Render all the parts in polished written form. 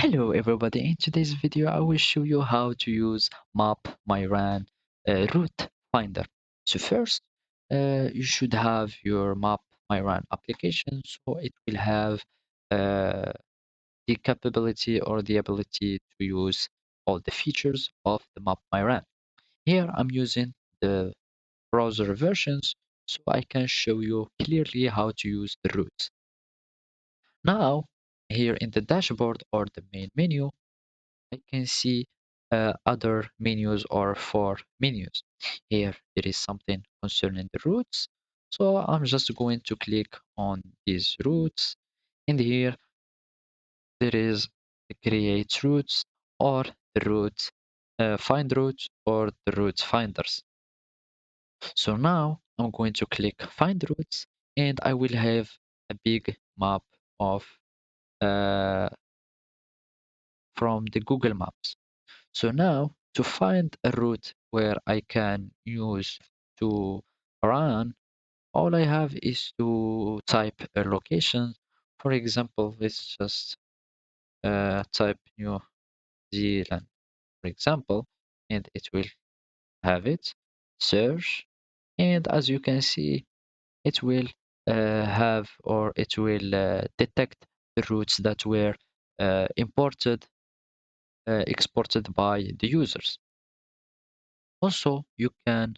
Hello everybody, in today's video I will show you how to use mapmyrun route finder. So first, you should have your mapmyrun application, so it will have uh, the capability or the ability to use all the features of the mapmyrun. Here I'm using the browser versions, so I can show you clearly how to use the routes. Now, here in the dashboard or the main menu, I can see other menus or four menus. Here there is something concerning the routes. So I'm just going to click on these routes. And here there is the create routes or the route find routes or the route finders. So now I'm going to click find routes and I will have a big map of uh, from the Google Maps. So now to find a route where I can use to run, all I have is to type a location. For example, let's just type New Zealand, for example, and it will have it. Search, and as you can see, it will have or it will detect the routes that were exported by the users. Also, you can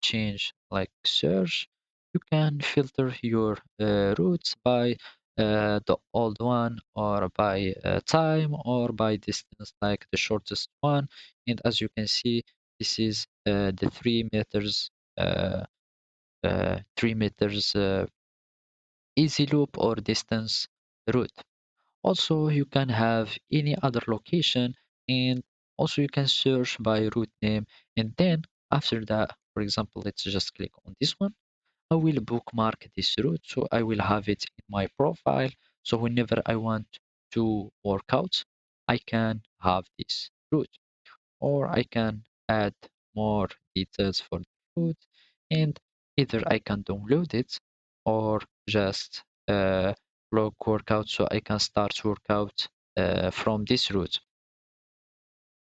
change like search. You can filter your routes by the old one or by time or by distance, like the shortest one. And as you can see, this is the 3 meters, 3 meters easy loop or distance route. Also, you can have any other location and also you can search by route name. And then after that, for example, let's just click on this one. I will bookmark this route. So I will have it in my profile. So whenever I want to work out, I can have this route or I can add more details for the route and either I can download it or just log workout so I can start workout from this route.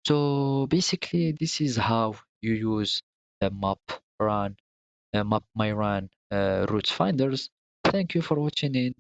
So basically this is how you use the map my run route finders. Thank you for watching it.